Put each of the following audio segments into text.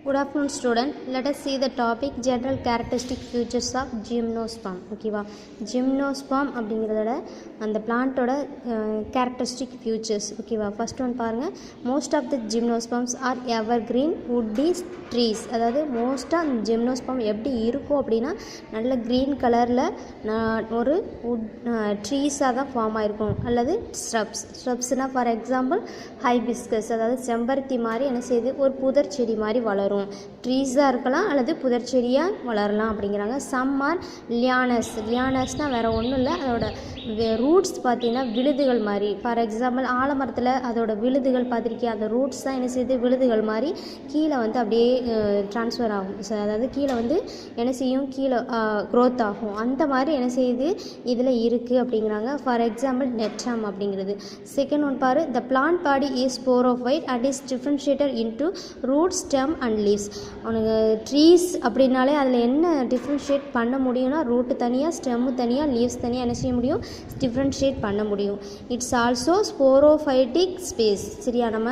Good afternoon student. Let us see the topic general characteristic features of gymnosperm. ஓகேவா, gymnosperm அப்படிங்கிறதோட அந்த பிளான்ட்டோட characteristic features. ஓகேவா, first one பாருங்கள். Most of the gymnosperms are evergreen woody trees. அதாவது மோஸ்ட்டாக அந்த ஜிம்னோஸ்பர்ம் எப்படி இருக்கும் அப்படின்னா நல்ல க்ரீன் கலரில் ஒரு ட்ரீஸாக தான் ஃபார்ம் ஆகிருக்கும், அல்லது ஸ்ரப்ஸ்னால் ஃபார் எக்ஸாம்பிள் ஹைபிஸ்கஸ், அதாவது செம்பருத்தி மாதிரி என்ன செய்யுது ஒரு புதர் செடி மாதிரி வளரும். ட்ரீஸாக இருக்கலாம் அல்லது புதர் செடியாக வளரலாம் அப்படிங்கிறாங்க. சம் ஆர் லியானஸ்னால் வேறு ஒன்றும் இல்லை, அதோட ரூட்ஸ் பார்த்தீங்கன்னா விழுதுகள் மாதிரி. ஃபார் எக்ஸாம்பிள் ஆலமரத்தில் அதோட விழுதுகள் பார்த்துருக்கேன், அந்த ரூட்ஸ் தான் என்ன செய்யுது விழுதுகள் மாதிரி கீழே வந்து அப்படியே ட்ரான்ஸ்ஃபர் ஆகும். அதாவது கீழே வந்து என்ன செய்யும், கீழே க்ரோத் ஆகும். அந்த மாதிரி என்ன செய்யுது இதில் இருக்குது அப்படிங்கிறாங்க. ஃபார் எக்ஸாம்பிள் நெட்ரம் அப்படிங்கிறது. செகண்ட் ஒன் பாரு, the plant body is sporophyte and is differentiated into root, stem and leaves. அவனுக்கு ட்ரீஸ் அப்படின்னாலே அதில் என்ன டிஃப்ரென்ஷியேட் பண்ண முடியும்னா ரூட்டு தனியாக, ஸ்டெம்மு தனியாக, லீவ்ஸ் தனியாக என்ன செய்ய முடியும், டிஃப்ரென்ஷியேட் பண்ண முடியும். It's also sporophytic space. சரியா, நம்ம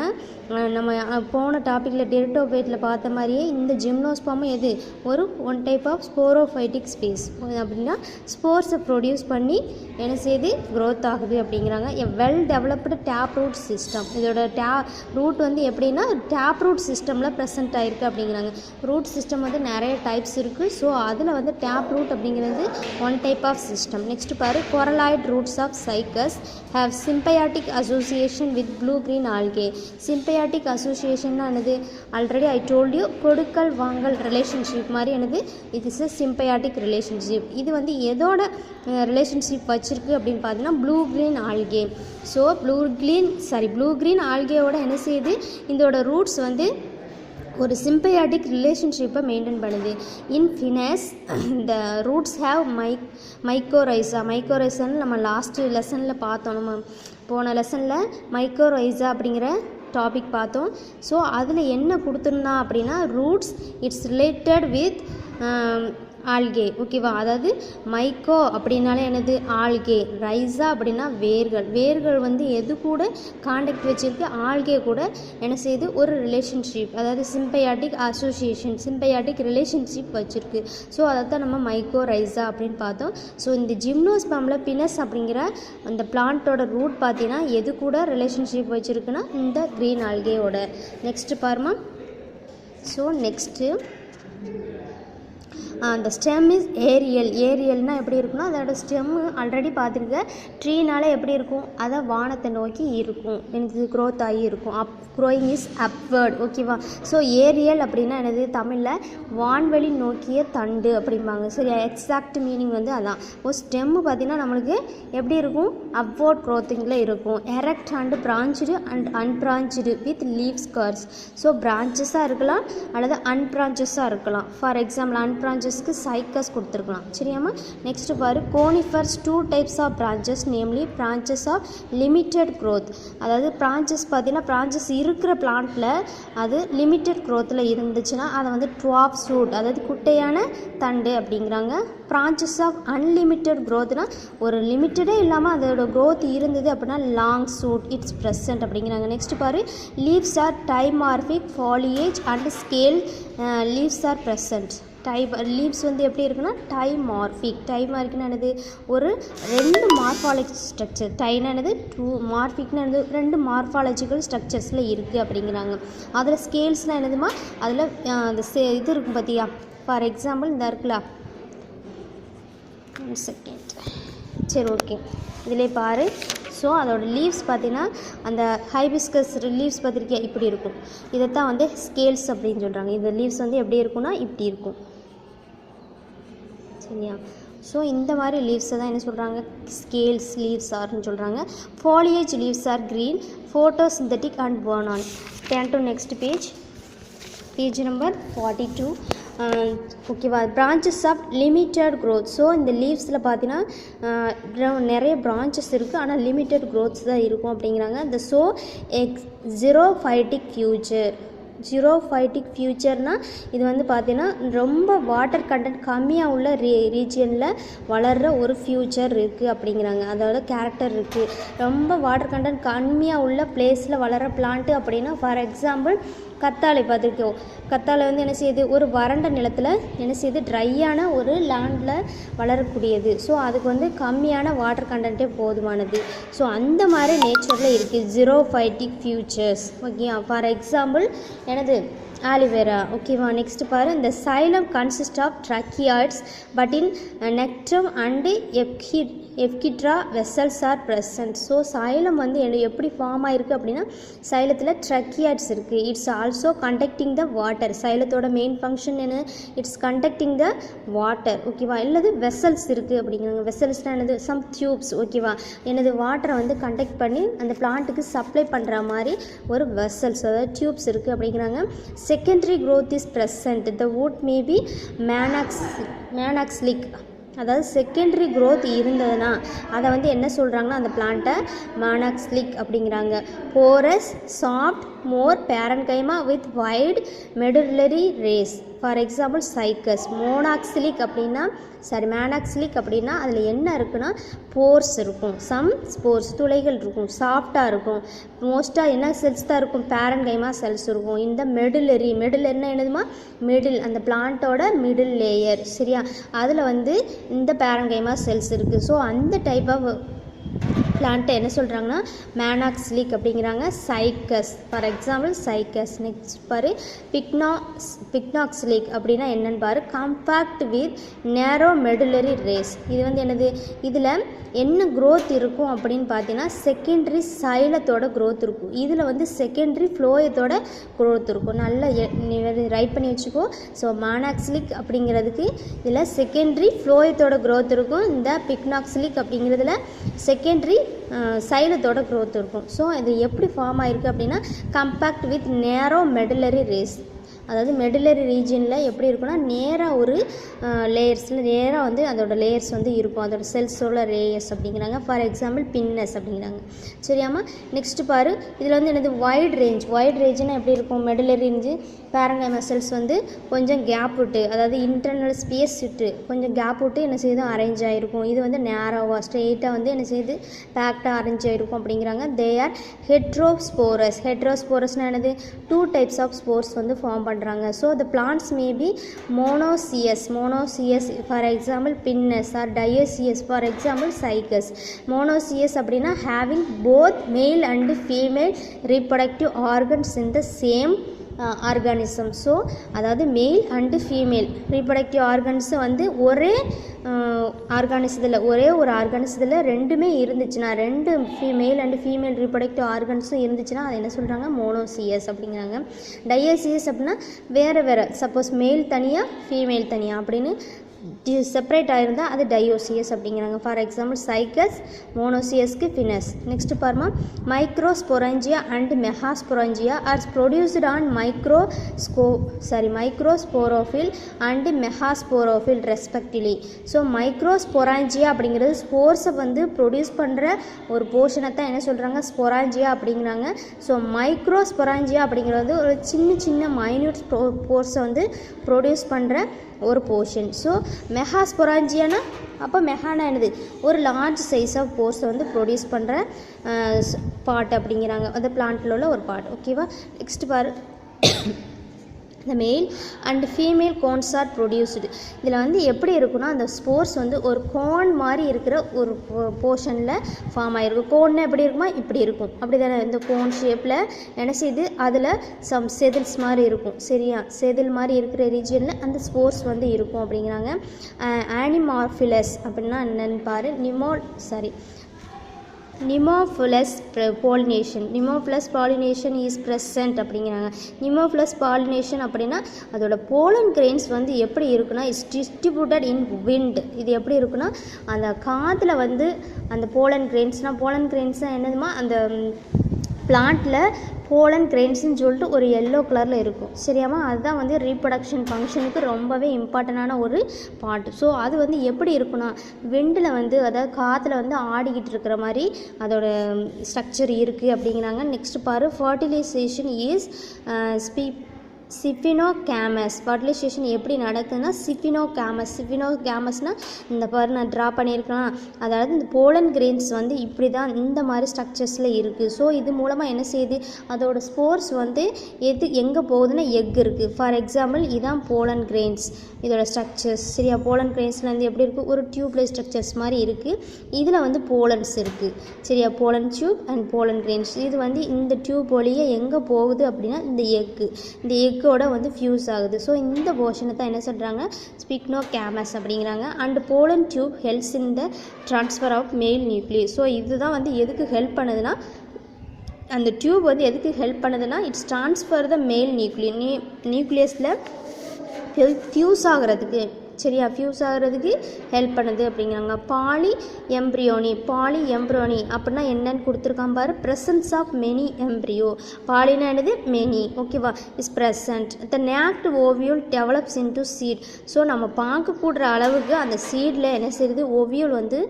போன டாப்பிக்கில் டெரிட்டோபைட்டில் பார்த்த மாதிரியே இந்த ஜிம்னோஸ்பர்மும் எது ஒரு one type of sporophytic space. அப்படின்னா ஸ்போர்ஸை ப்ரொடியூஸ் பண்ணி என்ன செய்யுது க்ரோத் ஆகுது அப்படிங்கிறாங்க. A well developed tap root system. இதோட ரூட் வந்து எப்படின்னா டேப் ரூட் சிஸ்டமில் ப்ரெசென்ட் ஆகிருக்கு அப்படிங்கிறாங்க. ரூட் சிஸ்டம் வந்து நிறைய டைப்ஸ் இருக்குது. ஸோ அதில் வந்து டேப் ரூட் அப்படிங்கிறது one type of system. Next பாரு, coralloid roots of cycas have symbiotic association with blue green algae. Symbiotic அசோசியேஷன்னா என்னது, ஆல்ரெடி ஐ டோல்ட் யூ கொடுக்கல் வாங்கல் ரிலேஷன்ஷிப் மாதிரி என்னது, இது இஸ் அ சிம்பயாட்டிக் ரிலேஷன்ஷிப். இது வந்து எதோட ரிலேஷன்ஷிப் வச்சுருக்கு அப்படின்னு பார்த்தீங்கன்னா blue green algae. So blue green ஆல்கேவோட என்ன செய்யுது, இதோட ரூட்ஸ் வந்து ஒரு சிம்பயாட்டிக் ரிலேஷன்ஷிப்பை மெயின்டைன் பண்ணுது. இன் ஃபினஸ் த ரூட்ஸ் ஹேவ் மைக்கோரைசான்னு நம்ம லாஸ்ட்டு லெசனில் பார்த்தோம். நம்ம போன லெசனில் மைக்கோரைசா அப்படிங்கிற டாபிக் பார்த்தோம். ஸோ அதில் என்ன கொடுத்துருந்தா அப்படின்னா roots it's related with algae. ஓகேவா, அதாவது மைக்கோ அப்படின்னாலே என்னது ஆல்கே, ரைஸா அப்படின்னா வேர்கள் வந்து எது கூட காண்டாக்ட் வச்சுருக்கு, ஆல்கே கூட என்ன செய்யுது ஒரு ரிலேஷன்ஷிப், அதாவது சிம்பயாட்டிக் அசோசியேஷன், சிம்பயாட்டிக் ரிலேஷன்ஷிப் வச்சுருக்கு. ஸோ அதை தான் நம்ம மைக்கோ ரைஸா அப்படின்னு பார்த்தோம். ஸோ இந்த ஜிம்னோஸ்பர்மில் பினஸ் அப்படிங்கிற அந்த பிளான்ட்டோட ரூட் பார்த்தீங்கன்னா எது கூட ரிலேஷன்ஷிப் வச்சுருக்குன்னா இந்த க்ரீன் ஆல்கேயோட. நெக்ஸ்ட்டு பாருமா. ஸோ நெக்ஸ்ட்டு அந்த ஸ்டெம் இஸ் ஏரியல்னால் எப்படி இருக்குன்னா அதோட ஸ்டெம்மு ஆல்ரெடி பார்த்துருக்க ட்ரீனால எப்படி இருக்கும், அதை வானத்தை நோக்கி இருக்கும், எனக்கு க்ரோத் ஆகி இருக்கும். Growing is upward. ஓகேவா, ஸோ ஏரியல் அப்படின்னா என்னது, தமிழில் வான்வெளி நோக்கிய தண்டு அப்படிம்பாங்க. சரி, எக்ஸாக்ட் மீனிங் வந்து அதான். ஸ்டெம்மு பார்த்திங்கன்னா நம்மளுக்கு எப்படி இருக்கும், அப்வர்ட் க்ரோத்திங்கில் இருக்கும். Erect and branched and unbranched with leaves curves. So பிரான்ச்சஸாக இருக்கலாம் அல்லது அன்பிரான்ச்சஸாக இருக்கலாம். ஃபார் எக்ஸாம்பிள் அன்பிரான்ச்சஸ்க்கு சைக்கஸ் கொடுத்துருக்கலாம். சரியாமா. நெக்ஸ்ட் பாரு, conifers 2 types of branches, namely branches of limited growth. அதாவது பிரான்ச்சஸ் பார்த்தீங்கன்னா பிரான்ச்சஸ் இருக்கிற பிளான்ட்டில் அது லிமிட்டட் க்ரோத்தில் இருந்துச்சுன்னா அதை வந்து ட்வார்ஃப் ஷூட், அதாவது குட்டையான தண்டு அப்படிங்கிறாங்க. பிரான்ச்சஸ் ஆஃப் அன்லிமிட்டட் க்ரோத்னா ஒரு லிமிட்டடே இல்லாமல் அதோட க்ரோத் இருந்தது அப்படின்னா லாங் ஷூட் இட்ஸ் ப்ரெசன்ட் அப்படிங்கிறாங்க. நெக்ஸ்ட் பாரு, leaves are dimorphic foliage and scale leaves are present. Leaves வந்து எப்படி இருக்குன்னா டைமார்பிக்னா என்னது, ஒரு 2 மார்ஃபாலஜி ஸ்ட்ரக்சர். டைனா என்னது 2, மார்பிக்னா என்னது 2 மார்ஃபாலஜிக்கல் ஸ்ட்ரக்சர்ஸில் இருக்குது அப்படிங்கிறாங்க. அதில் ஸ்கேல்ஸ்னால் என்னதுமா, அதில் அந்த இது இருக்கும் பார்த்தியா. ஃபார் எக்ஸாம்பிள் இந்த இருக்குல்ல, 1 செகண்ட். சரி, ஓகே, இதிலே பாரு. ஸோ அதோட லீவ்ஸ் பார்த்தீங்கன்னா அந்த ஹைபிஸ்கஸ் லீவ்ஸ் பார்த்துருக்கியா இப்படி இருக்கும். இதைத்தான் வந்து ஸ்கேல்ஸ் அப்படின்னு சொல்கிறாங்க. இந்த லீவ்ஸ் வந்து எப்படி இருக்குன்னா இப்படி இருக்கும். சரியா. ஸோ இந்த மாதிரி லீவ்ஸை தான் என்ன சொல்கிறாங்க, ஸ்கேல்ஸ் லீவ்ஸ் ஆர்னு சொல்கிறாங்க. Foliage leaves are green, photosynthetic and borne on. Turn to next page number 42. ஓகேவா, branches of limited growth. So இந்த லீவ்ஸில் பார்த்தீங்கன்னா நிறைய பிரான்ச்சஸ் இருக்குது, ஆனால் லிமிட்டட் க்ரோத்ஸ் தான் இருக்கும் அப்படிங்கிறாங்க. இந்த ஜீரோஃபைட்டிக் ஃபியூச்சர்னால் இது வந்து பார்த்தீங்கன்னா ரொம்ப வாட்டர் கண்டென்ட் கம்மியாக உள்ள ரீஜியனில் வளர்கிற ஒரு ஃபியூச்சர் இருக்குது அப்படிங்கிறாங்க. அதோட கேரக்டர் இருக்குது. ரொம்ப வாட்டர் கண்டென்ட் கம்மியாக உள்ள பிளேஸில் வளர்கிற பிளான்ட்டு அப்படின்னா ஃபார் எக்ஸாம்பிள் கத்தாழை பார்த்துருக்கோம். கத்தாழை வந்து என்ன செய்யுது, ஒரு வறண்ட நிலத்தில் என்ன செய்யுது, ட்ரையான ஒரு லேண்டில் வளரக்கூடியது. ஸோ அதுக்கு வந்து கம்மியான வாட்டர் கண்டென்ட்டே போதுமானது. ஸோ அந்த மாதிரி நேச்சரில் இருக்குது xerophytic features. Okay, for example எனது ஆலிவேரா. ஓகேவா. நெக்ஸ்ட் பாரு, இந்த xylem consist of tracheids but in நெக்ட்ரம் and ephedra vessels are present. So xylem வந்து எப்படி ஃபார்ம் ஆகிருக்கு அப்படின்னா, சைலத்தில் ட்ரக்கியாய்ட்ஸ் இருக்குது. It's also conducting the water. சைலத்தோட மெயின் ஃபங்க்ஷன் என்ன, இட்ஸ் கண்டக்டிங் த வாட்டர். ஓகேவா. இல்லது வெசல்ஸ் இருக்குது அப்படிங்கிறாங்க. வெசல்ஸ்னால் என்னது, சம் டியூப்ஸ். ஓகேவா. எனது வாட்டரை வந்து கண்டக்ட் பண்ணி அந்த பிளான்ட்டுக்கு சப்ளை பண்ணுற மாதிரி ஒரு வெசல்ஸ், அதாவது டியூப்ஸ் இருக்குது அப்படிங்கிறாங்க. Secondary growth is present. The wood may be monaxilic. அதாவது செகண்டரி growth இருந்ததுன்னா அதை வந்து என்ன சொல்கிறாங்கன்னா, அந்த பிளான்ட்டை monaxilic அப்படிங்கிறாங்க. Porous, soft, more parenchyma with wide medullary rays. For example cycas. Monoxylic அப்படின்னா மேனாக்சிலிக் அப்படின்னா அதில் என்ன இருக்குன்னா, போர்ஸ் இருக்கும், சம் ஸ்போர்ஸ் துளைகள் இருக்கும், சாஃப்டாக இருக்கும். மோஸ்ட்டாக என்ன செல்ஸ் தான் இருக்கும், பேரன்கைமா செல்ஸ் இருக்கும். இந்த மெடுலரினா என்னதுமா, மிடில், அந்த பிளான்ட்டோட மிடில் லேயர். சரியா, அதில் வந்து இந்த பேரன்கைமா செல்ஸ் இருக்குது. ஸோ அந்த டைப் ஆஃப் பிளான்ட்டை என்ன சொல்கிறாங்கன்னா மேனாக்சிலிக் அப்படிங்கிறாங்க. Cycas, for example cycas. Next பாரு, பிக்னாக்சிலிக் அப்படின்னா என்னன்னு பாரு, காம்பேக்ட் வித் நேரோ மெடுலரி ரேஸ். இது வந்து என்னது, இதில் என்ன growth இருக்கும் அப்படின்னு பார்த்தீங்கன்னா, செகண்டரி சைலத்தோட growth இருக்கும். இதில் வந்து செகண்டரி ஃப்ளோயத்தோட growth இருக்கும். நல்லா ரைட் பண்ணி வச்சுக்கோ. ஸோ மானாக்சிலிக் அப்படிங்கிறதுக்கு இதில் செகண்டரி ஃப்ளோயத்தோட growth இருக்கும். இந்த பிக்னாக்சிலிக் அப்படிங்கிறதுல செகண்டரி சைலத்தோட growth இருக்கும். ஸோ இது எப்படி ஃபார்ம் ஆகிருக்கு அப்படின்னா, கம்பேக்ட் வித் நேரோ மெடுலரி ரேஸ். அதாவது மெடுலரி ரீஜனில் எப்படி இருக்குன்னா, நேராக ஒரு லேயர்ஸில் நேராக வந்து அதோட லேயர்ஸ் வந்து இருக்கும், அதோட செல்ஸோட லேயர்ஸ் அப்படிங்கிறாங்க. ஃபார் எக்ஸாம்பிள் பின்னஸ் அப்படிங்கிறாங்க. சரியாம்மா. நெக்ஸ்ட்டு பாரு, இதில் வந்து என்னது, வைட் ரேஞ்சுன்னா எப்படி இருக்கும், மெடுலரி ரேஞ்சு பேரன்கைமா செல்ஸ் வந்து கொஞ்சம் கேப் விட்டு, அதாவது இன்டர்னல் ஸ்பேஸ் விட்டு கொஞ்சம் கேப் விட்டு என்ன செய்யுது, அரேஞ்ச் ஆகிருக்கும். இது வந்து நேராவாக ஸ்ட்ரெயிட்டாக வந்து என்ன செய்யுது, பேக்டாக அரேஞ்ச் ஆகிருக்கும் அப்படிங்கிறாங்க. தே ஆர் ஹெட்ரோஸ்போரஸ்னால் என்னது, 2 types ஆஃப் ஸ்போர்ஸ் வந்து ஃபார்ம் பண்ணுறாங்க. So the plants may be monoecious, for example pinus, or dioecious, for example cycas. Monoecious அப்படின்னா having both male and female reproductive organs in the same organism. So அதாவது male and female reproductive ஆர்கன்ஸை வந்து ஒரே ஒரு ஆர்கானிசத்தில் ரெண்டுமே இருந்துச்சுன்னா, ரெண்டு மேல் and female reproductive ஆர்கன்ஸும் இருந்துச்சுன்னா அதை என்ன சொல்கிறாங்க, மோனோசியஸ் அப்படிங்கிறாங்க. டயோசியஸ் அப்படின்னா வேறு, சப்போஸ் மேல் தனியாக ஃபீமேல் தனியாக அப்படின்னு செப்பரேட் ஆகிருந்தால் அது டயோசியஸ் அப்படிங்கிறாங்க. ஃபார் எக்ஸாம்பிள் சைக்கஸ், மோனோசியஸ்க்கு ஃபினஸ். நெக்ஸ்ட் பாருமா, microsporangia and megasporangia are produced on microsporophyll and megasporophyll respectively. So microsporangia அப்படிங்கிறது ஸ்போர்ஸை வந்து ப்ரொடியூஸ் பண்ணுற ஒரு போர்ஷனை தான் என்ன சொல்கிறாங்க, ஸ்பொராஞ்சியா அப்படிங்கிறாங்க. ஸோ மைக்ரோஸ்பொராஞ்சியா அப்படிங்கிறது ஒரு சின்ன மைன்யூட் ஸ்போர்ஸை வந்து ப்ரொடியூஸ் பண்ணுற ஒரு போர்ஷன். ஸோ மெகாஸ்பொராஞ்சியானா அப்போ மெகானா என்னது, ஒரு லார்ஜ் சைஸ் ஆஃப் போர்ஸை வந்து ப்ரொடியூஸ் பண்ணுற பார்ட் அப்படிங்கிறாங்க, அந்த பிளான்ட்டில் உள்ள ஒரு பார்ட். ஓகேவா. நெக்ஸ்ட் பாரு, the male and female cones are produced. இதில் வந்து எப்படி இருக்குன்னா, அந்த ஸ்போர்ஸ் வந்து ஒரு கோன் மாதிரி இருக்கிற ஒரு போர்ஷனில் ஃபார்ம் ஆகிருக்கும். கோன்னா எப்படி இருக்குமா, இப்படி இருக்கும், அப்படி தானே இந்த கோன் ஷேப்பில் என்ன செய்யுது, அதில் சம் செதில்ஸ் மாதிரி இருக்கும். சரியா, செதில் மாதிரி இருக்கிற ரீஜனில் அந்த ஸ்போர்ஸ் வந்து இருக்கும் அப்படிங்கிறாங்க. ஆனிமார்ஃபிலஸ் அப்படின்னா என்னன்னு பாரு, நிமோஃபிலஸ் பாலினேஷன் இஸ் ப்ரெசன்ட் அப்படிங்கிறாங்க. நிமோஃபிலஸ் பாலினேஷன் அப்படின்னா அதோட போலன் கிரெயின்ஸ் வந்து எப்படி இருக்குன்னா, இஸ் டிஸ்ட்ரிபியூட்டட் இன் விண்ட். இது எப்படி இருக்குன்னா, அந்த காற்றுல வந்து அந்த போலன் கிரெயின்ஸ்னால் என்னதுமா, அந்த பிளான்ட்டில் போலன் கிரெயின்ஸ்னு சொல்லிட்டு ஒரு எல்லோ கலரில் இருக்கும். சரியாமா, அதுதான் வந்து ரீப்ரொடக்ஷன் ஃபங்க்ஷனுக்கு ரொம்பவே இம்பார்ட்டண்டான ஒரு பார்ட். ஸோ அது வந்து எப்படி இருக்குன்னா, விண்டில் வந்து அதாவது காற்றுல வந்து ஆடிக்கிட்டு இருக்கிற மாதிரி அதோட ஸ்ட்ரக்சர் இருக்குது அப்படிங்கிறாங்க. நெக்ஸ்ட் பாரு, ஃபர்டிலைசேஷன் இஸ் சிஃபினோகேமஸ். ஃபர்டிலைசேஷன் எப்படி நடக்குதுன்னா சிஃபினோகேமஸ்னால் இந்த பாரு நான் ட்ரா பண்ணியிருக்கலாம். அதாவது இந்த போலன் கிரெயின்ஸ் வந்து இப்படி தான் இந்த மாதிரி ஸ்ட்ரக்சர்ஸில் இருக்குது. ஸோ இது மூலமாக என்ன செய்யுது, அதோட ஸ்போர்ஸ் வந்து எங்கே போகுதுன்னா எக் இருக்குது. ஃபார் எக்ஸாம்பிள் இதான் போலன் கிரெயின்ஸ், இதோட ஸ்ட்ரக்சர்ஸ். சரியா, போலன் கிரெயின்ஸில் வந்து எப்படி இருக்குது, ஒரு டியூப்லைட் ஸ்ட்ரக்சர்ஸ் மாதிரி இருக்குது. இதில் வந்து போலன்ஸ் இருக்குது. சரியா, pollen tube and pollen grains. இது வந்து இந்த டியூப் வழியே எங்கே போகுது அப்படின்னா இந்த எக்கோட வந்து ஃபியூஸ் ஆகுது. ஸோ இந்த போர்ஷனை தான் என்ன சொல்கிறாங்க, ஸ்பிக்னோகேமஸ் அப்படிங்கிறாங்க. And pollen tube helps in the transfer of male nucleus. So இதுதான் வந்து எதுக்கு ஹெல்ப் பண்ணுதுன்னா, அந்த டியூப் வந்து எதுக்கு ஹெல்ப் பண்ணுதுன்னா, இட்ஸ் ட்ரான்ஸ்ஃபர் த மேல் நியூக்ளியஸில் ஃபியூஸ் ஆகிறதுக்கு. சரியா, ஃபியூஸ் ஆகிறதுக்கு ஹெல்ப் பண்ணுது அப்படிங்கிறாங்க. பாலி எம்ப்ரியோனி அப்படின்னா என்னன்னு கொடுத்துருக்கான் பாரு, ப்ரெசன்ஸ் ஆஃப் மெனி எம்ப்ரியோ. பாலினா என்னது, மெனி. ஓகேவா, is present. The naked ovule develops into seed. So நம்ம பார்க்கக்கூடுற அளவுக்கு அந்த சீடில் என்ன செய்யுது, ஓவியூல் வந்து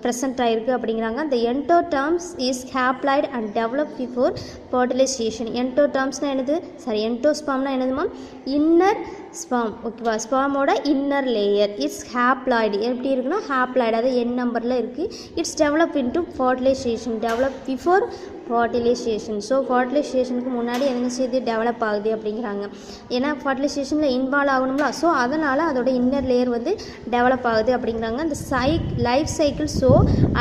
ப்ரெசன்ட் ஆகிருக்கு அப்படிங்கிறாங்க. The endosperms is haploid and develop before fertilisation. என்டோடெர்ம்ஸ்னால் என்னது, என்டோஸ்பாம்னா என்னதுமா, இன்னர் ஸ்பாம். ஓகேவா, ஸ்பாமோட இன்னர் லேயர் இட்ஸ் ஹேப்ளாய்டு. எப்படி இருக்குன்னா ஹேப்ளாய்டு, அது என் நம்பரில் இருக்குது. It's develop into fertilisation, develop before fertilisation. So ஃபர்டிலைசேஷனுக்கு முன்னாடி என்ன செய்யுது, டெவலப் ஆகுது அப்படிங்கிறாங்க. ஏன்னா ஃபர்டிலைசேஷனில் இன்வால்வ் ஆகணும்ல, ஸோ அதனால் அதோட இன்னர் லேயர் வந்து டெவலப் ஆகுது அப்படிங்கிறாங்க. இந்த life cycle so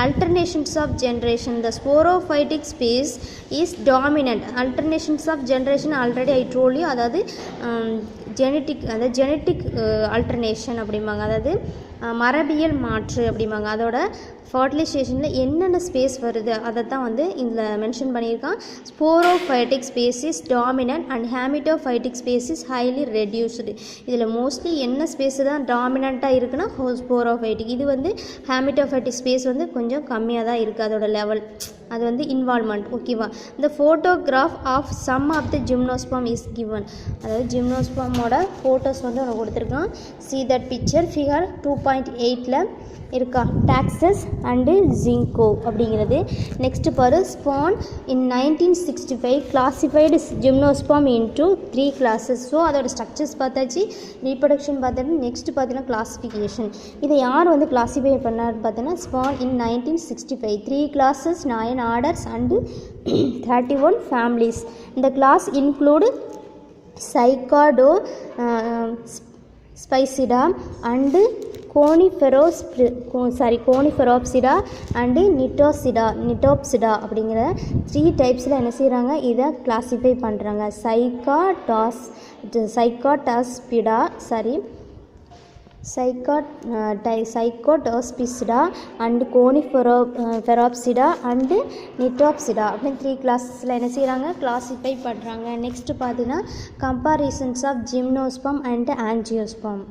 alternations of generation the sporophytic phase is dominant. Alternations of generation already I told you, அதாவது ஜெனட்டிக் அல்டர்னேஷன் அப்படிம்பாங்க, அதாவது மரபியல் மாற்று அப்படிம்பாங்க. அதோட ஃபர்டிலைசேஷனில் என்னென்ன ஸ்பேஸ் வருது அதை தான் வந்து இதில் மென்ஷன் பண்ணியிருக்கான். Sporophytic phase is dominant and gametophytic phase is highly reduced. இதில் மோஸ்ட்லி என்ன ஸ்பேஸ் தான் டாமினண்ட்டாக இருக்குன்னா ஸ்போரோஃபைட்டிக். இது வந்து ஹேமிட்டோஃபைட்டிக் ஸ்பேஸ் வந்து கொஞ்சம் கம்மியாக தான் இருக்குது அதோட லெவல், அது வந்து இன்வால்மெண்ட். ஓகேவா, இந்த photograph of some of the gymnosperm is given. அதாவது ஜிம்னோஸ்பமோட ஃபோட்டோஸ் வந்து உனக்கு கொடுத்துருக்கான். see that picture figure 2.8ல் இருக்கா, டாக்ஸஸ் அண்டு ஜிங்கோ அப்படிங்கிறது. நெக்ஸ்ட்டு பாரு, Sporne in 1965 classified gymnosperm into 3 classes. So அதோட ஸ்ட்ரக்சர்ஸ் பார்த்தாச்சு, ரீப்ரொடக்ஷன் பார்த்தாச்சு. நெக்ஸ்ட்டு பார்த்தீங்கன்னா கிளாசிஃபிகேஷன். இதை யார் வந்து கிளாஸிஃபை பண்ணார் பார்த்தீங்கன்னா, Sporne in 1965 3 classes 9 orders and 31 families. இந்த class include cycadopsida and coniferopsida and gnetopsida அப்படிங்கிற 3 டைப்ஸில் என்ன செய்கிறாங்க, இதை கிளாஸிஃபை பண்ணுறாங்க. சைக்காடாஸ்பிசிடா அண்டு கோனிஃபெரோப்சிடா அண்டு நிட்டோப்சிடா அப்படின்னு 3 கிளாஸஸில் என்ன செய்கிறாங்க, கிளாஸிஃபை பண்ணுறாங்க. நெக்ஸ்ட்டு பார்த்தீங்கன்னா comparisons of gymnosperm and angiosperm.